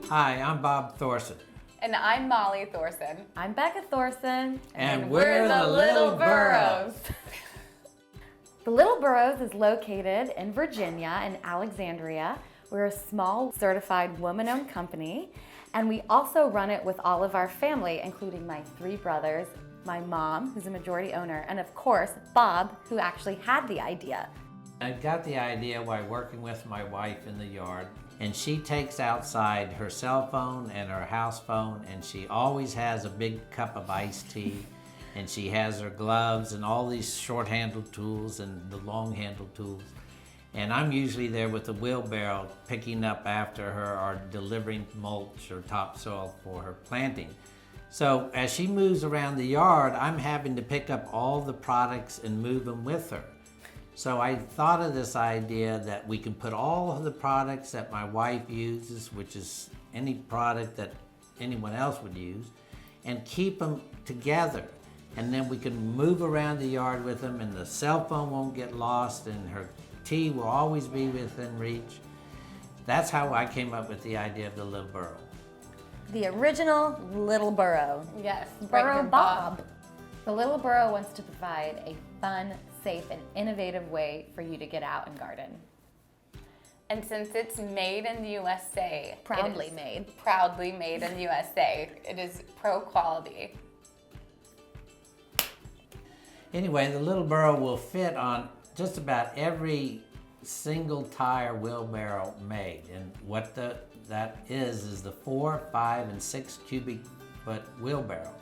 Hi, I'm Bob Thorson. And I'm Molly Thorson. I'm Becca Thorson. And we're the Little Burros. The Little Burros is located in Virginia, in Alexandria. We're a small, certified woman-owned company, and we also run it with all of our family, including my 3 brothers, my mom, who's a majority owner, and of course, Bob, who actually had the idea. I got the idea while working with my wife in the yard, and she takes outside her cell phone and her house phone, and she always has a big cup of iced tea, and she has her gloves and all these short-handled tools and the long-handled tools. And I'm usually there with a wheelbarrow picking up after her or delivering mulch or topsoil for her planting. So as she moves around the yard, I'm having to pick up all the products and move them with her. So I thought of this idea that we can put all of the products that my wife uses, which is any product that anyone else would use, and keep them together. And then we can move around the yard with them, and the cell phone won't get lost, and her tea will always be within reach. That's how I came up with the idea of the Little Burro. The original Little Burro. Yes, Burro Bob. The Little Burro wants to provide a fun, safe, and innovative way for you to get out and garden. And since it's made in the USA, Proudly made in the USA, it is pro quality. Anyway, the Little Burro will fit on just about every single tire wheelbarrow made. And what that is the 4, 5, and 6 cubic foot wheelbarrow.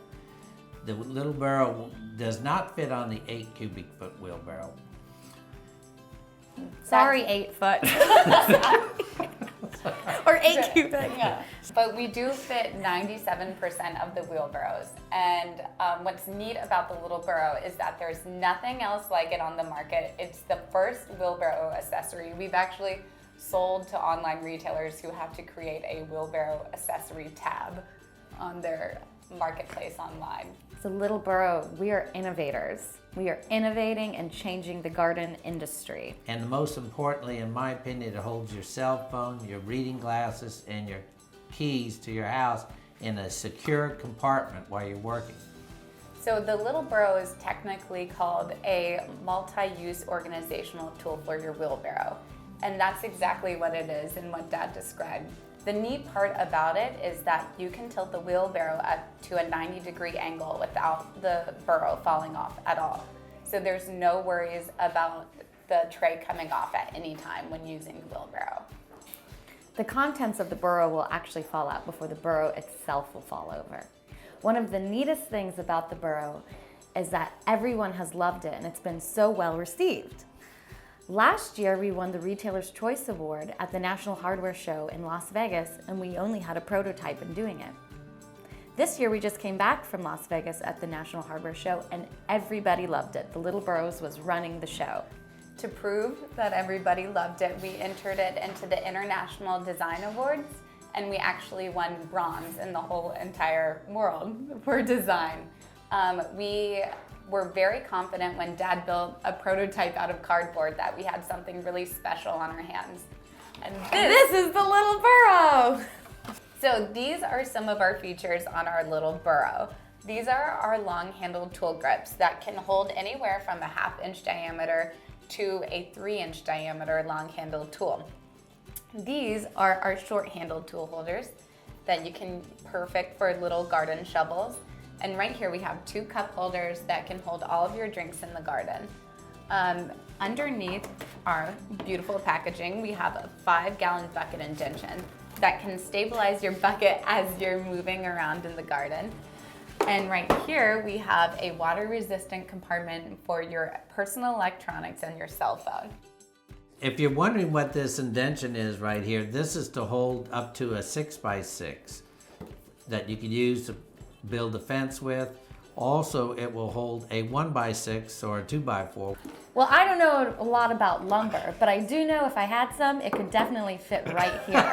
The Little Burro does not fit on the 8 cubic foot wheelbarrow. Sorry, 8 foot. Or 8 cubic. Yeah. But we do fit 97% of the wheelbarrows. And what's neat about the Little Burro is that there's nothing else like it on the market. It's the first wheelbarrow accessory. We've actually sold to online retailers who have to create a wheelbarrow accessory tab on their marketplace online. So Little Burro, we are innovators. We are innovating and changing the garden industry. And most importantly, in my opinion, it holds your cell phone, your reading glasses, and your keys to your house in a secure compartment while you're working. So the Little Burro is technically called a multi-use organizational tool for your wheelbarrow. And that's exactly what it is and what Dad described. The neat part about it is that you can tilt the wheelbarrow up to a 90-degree angle without the burro falling off at all. So there's no worries about the tray coming off at any time when using the wheelbarrow. The contents of the burro will actually fall out before the burro itself will fall over. One of the neatest things about the burro is that everyone has loved it and it's been so well received. Last year, we won the Retailer's Choice Award at the National Hardware Show in Las Vegas, and we only had a prototype in doing it. This year, we just came back from Las Vegas at the National Hardware Show, and everybody loved it. The Little Burros was running the show. To prove that everybody loved it, we entered it into the International Design Awards, and we actually won bronze in the whole entire world for design. We were very confident when Dad built a prototype out of cardboard that we had something really special on our hands. And this is the Little Burro! So these are some of our features on our Little Burro. These are our long-handled tool grips that can hold anywhere from a 1/2 inch diameter to a 3-inch diameter long-handled tool. These are our short-handled tool holders that you can perfect for little garden shovels. And right here we have 2 cup holders that can hold all of your drinks in the garden. Underneath our beautiful packaging, we have a 5-gallon bucket indention that can stabilize your bucket as you're moving around in the garden. And right here we have a water-resistant compartment for your personal electronics and your cell phone. If you're wondering what this indention is right here, this is to hold up to a 6x6 that you can use to build a fence with. Also, it will hold a 1x6 or a 2x4. Well, I don't know a lot about lumber, but I do know if I had some, it could definitely fit right here.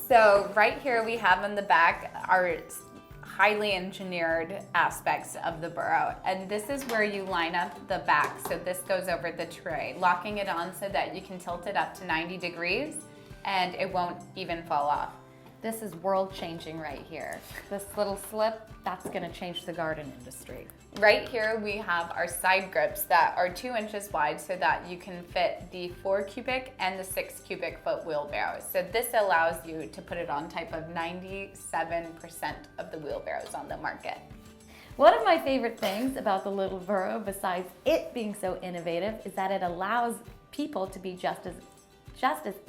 So right here we have in the back our highly engineered aspects of the burro. And this is where you line up the back. So this goes over the tray, locking it on so that you can tilt it up to 90 degrees. and it won't even fall off. This is world changing right here. This little slip, that's gonna change the garden industry. Right here we have our side grips that are 2 inches wide so that you can fit the 4 cubic and the 6 cubic foot wheelbarrows. So this allows you to put it on type of 97% of the wheelbarrows on the market. One of my favorite things about the Little Burro, besides it being so innovative, is that it allows people to be just as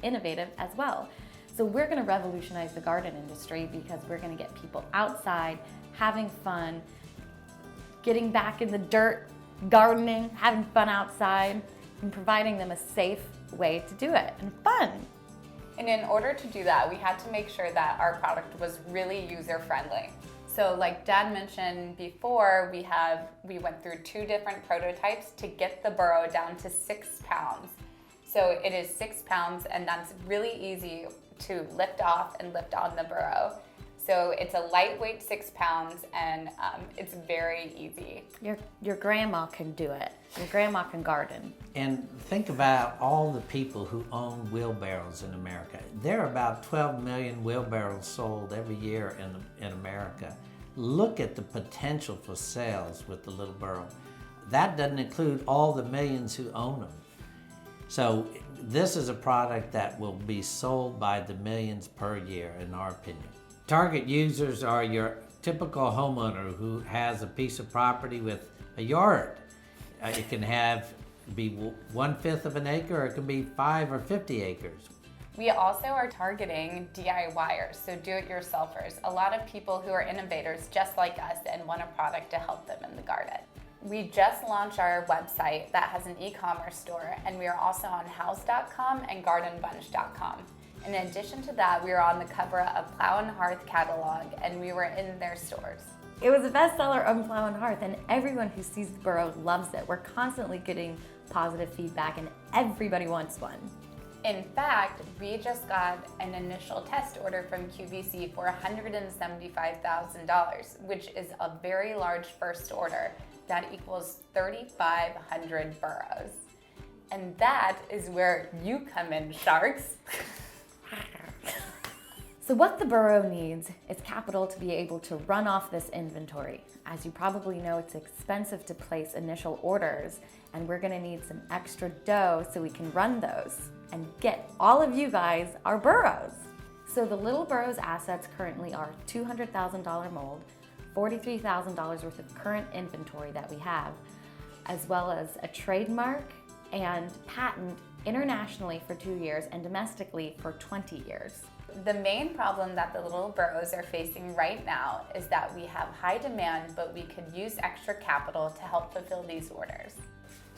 innovative as well. So we're gonna revolutionize the garden industry because we're gonna get people outside, having fun, getting back in the dirt, gardening, having fun outside, and providing them a safe way to do it and fun. And in order to do that, we had to make sure that our product was really user-friendly. So like Dad mentioned before, we went through 2 different prototypes to get the burro down to 6 pounds. So it is 6 pounds, and that's really easy to lift off and lift on the burro. So it's a lightweight 6 pounds, and it's very easy. Your grandma can do it. Your grandma can garden. And think about all the people who own wheelbarrows in America. There are about 12 million wheelbarrows sold every year in America. Look at the potential for sales with the Little Burro. That doesn't include all the millions who own them. So this is a product that will be sold by the millions per year, in our opinion. Target users are your typical homeowner who has a piece of property with a yard. It can be 1/5 of an acre, or it can be 5 or 50 acres. We also are targeting DIYers, so do-it-yourselfers. A lot of people who are innovators just like us and want a product to help them in the garden. We just launched our website that has an e-commerce store, and we are also on house.com and gardenbunch.com. In addition to that, we were on the cover of Plow and Hearth catalog, and we were in their stores. It was a bestseller on Plow and Hearth, and everyone who sees the burro loves it. We're constantly getting positive feedback, and everybody wants one. In fact, we just got an initial test order from QVC for $175,000, which is a very large first order. That equals 3,500 burros. And that is where you come in, sharks. So what the burro needs is capital to be able to run off this inventory. As you probably know, it's expensive to place initial orders, and we're gonna need some extra dough so we can run those and get all of you guys our burros. So the Little Burros assets currently are $200,000 mold, $43,000 worth of current inventory that we have, as well as a trademark and patent internationally for 2 years and domestically for 20 years. The main problem that the Little Burros are facing right now is that we have high demand, but we could use extra capital to help fulfill these orders.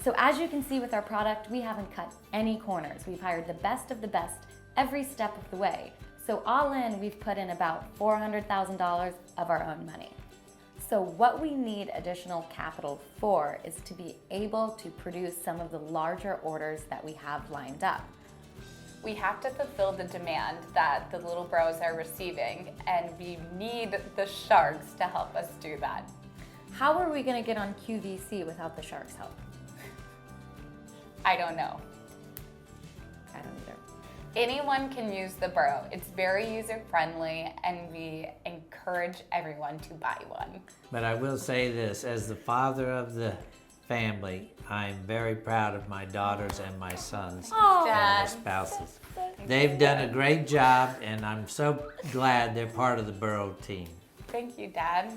So as you can see with our product, we haven't cut any corners. We've hired the best of the best every step of the way. So all in, we've put in about $400,000 of our own money. So what we need additional capital for is to be able to produce some of the larger orders that we have lined up. We have to fulfill the demand that the Little Burros are receiving, and we need the sharks to help us do that. How are we gonna get on QVC without the sharks' help? I don't know. I don't either. Anyone can use the burro. It's very user-friendly, and we encourage everyone to buy one. But I will say this, as the father of the family, I'm very proud of my daughters and my sons and their spouses. They've done a great job, and I'm so glad they're part of the burro team. Thank you, Dad.